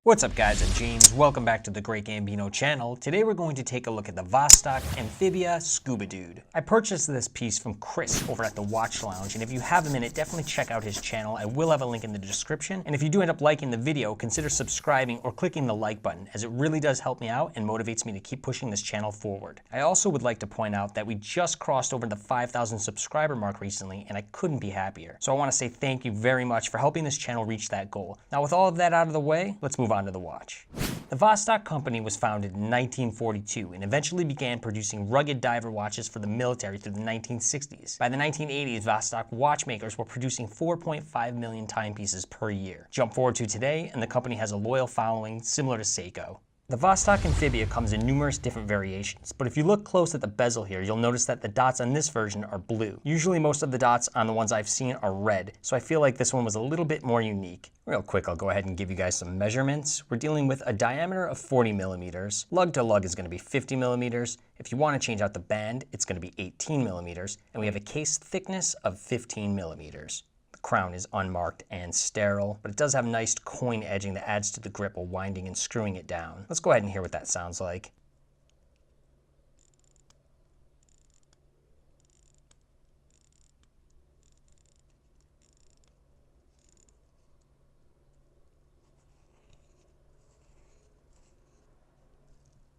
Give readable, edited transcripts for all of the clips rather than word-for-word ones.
What's up guys, I'm James. Welcome back to the Great Gambino channel. Today we're going to take a look at the Vostok Amphibia Scuba Dude. I purchased this piece from Chris over at the Watch Lounge, and if you have a minute, definitely check out his channel. I will have a link in the description, and if you do end up liking the video, consider subscribing or clicking the like button, as it really does help me out and motivates me to keep pushing this channel forward. I also would like to point out that we just crossed over the 5,000 subscriber mark recently, and I couldn't be happier. So I want to say thank you very much for helping this channel reach that goal. Now with all of that out of the way, let's move on to the watch. The Vostok company was founded in 1942 and eventually began producing rugged diver watches for the military through the 1960s. By the 1980s, Vostok watchmakers were producing 4.5 million timepieces per year. Jump forward to today, and the company has a loyal following similar to Seiko. The Vostok Amphibia comes in numerous different variations, but if you look close at the bezel here, you'll notice that the dots on this version are blue. Usually most of the dots on the ones I've seen are red, so I feel like this one was a little bit more unique. Real quick, I'll go ahead and give you guys some measurements. We're dealing with a diameter of 40 millimeters. Lug to lug is going to be 50 millimeters. If you want to change out the band, it's going to be 18 millimeters, and we have a case thickness of 15 millimeters. Crown is unmarked and sterile, but it does have nice coin edging that adds to the grip while winding and screwing it down. Let's go ahead and hear what that sounds like.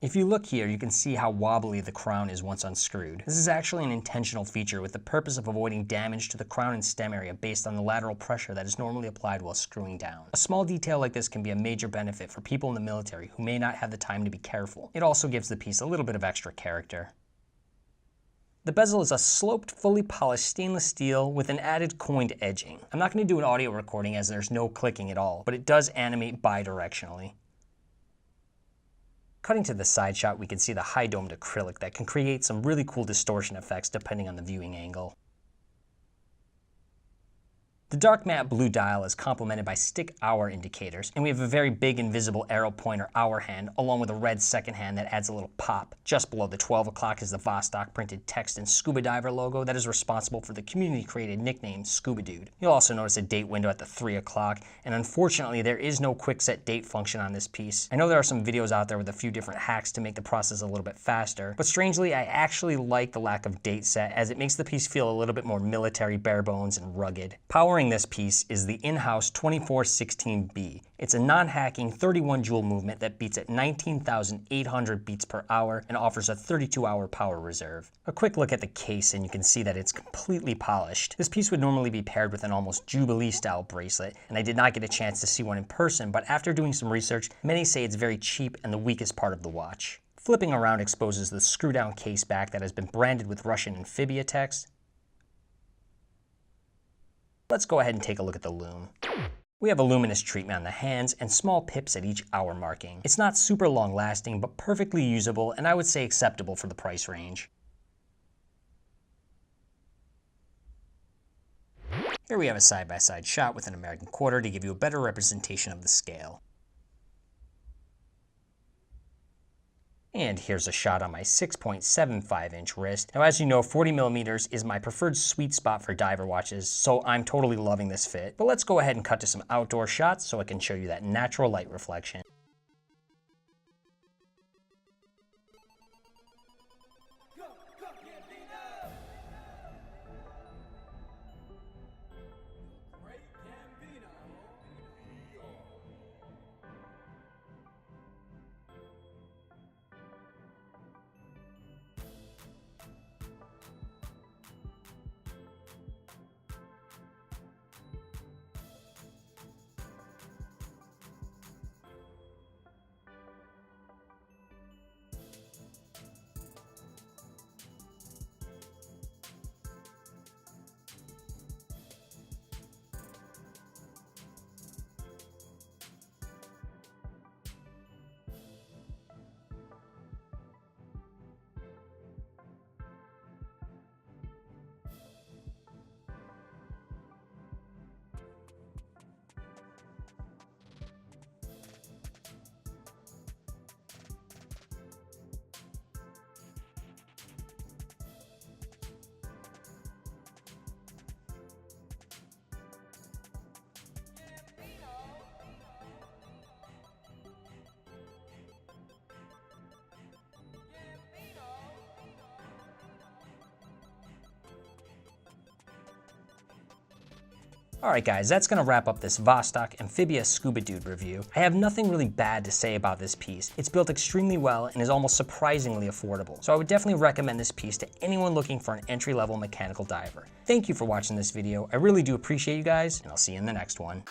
If you look here, you can see how wobbly the crown is once unscrewed. This is actually an intentional feature with the purpose of avoiding damage to the crown and stem area based on the lateral pressure that is normally applied while screwing down. A small detail like this can be a major benefit for people in the military who may not have the time to be careful. It also gives the piece a little bit of extra character. The bezel is a sloped, fully polished stainless steel with an added coined edging. I'm not going to do an audio recording as there's no clicking at all, but it does animate bidirectionally. Cutting to the side shot, we can see the high domed acrylic that can create some really cool distortion effects depending on the viewing angle. The dark matte blue dial is complemented by stick hour indicators, and we have a very big and visible arrow pointer hour hand, along with a red second hand that adds a little pop. Just below the 12 o'clock is the Vostok printed text and scuba diver logo that is responsible for the community-created nickname Scuba Dude. You'll also notice a date window at the 3 o'clock, and unfortunately there is no quick set date function on this piece. I know there are some videos out there with a few different hacks to make the process a little bit faster, but strangely I actually like the lack of date set, as it makes the piece feel a little bit more military, bare bones, and rugged. Powering this piece is the in-house 2416B. It's a non-hacking 31 joule movement that beats at 19,800 beats per hour and offers a 32-hour power reserve. A quick look at the case and you can see that it's completely polished. This piece would normally be paired with an almost Jubilee-style bracelet, and I did not get a chance to see one in person, but after doing some research, many say it's very cheap and the weakest part of the watch. Flipping around exposes the screw-down case back that has been branded with Russian Amphibia text. Let's go ahead and take a look at the lume. We have a luminous treatment on the hands and small pips at each hour marking. It's not super long lasting, but perfectly usable, and I would say acceptable for the price range. Here we have a side-by-side shot with an American quarter to give you a better representation of the scale. And here's a shot on my 6.75 inch wrist. Now, as you know, 40 millimeters is my preferred sweet spot for diver watches, so I'm totally loving this fit. But let's go ahead and cut to some outdoor shots so I can show you that natural light reflection. Alright guys, that's going to wrap up this Vostok Amphibia Scuba Dude review. I have nothing really bad to say about this piece. It's built extremely well and is almost surprisingly affordable. So I would definitely recommend this piece to anyone looking for an entry-level mechanical diver. Thank you for watching this video. I really do appreciate you guys, and I'll see you in the next one.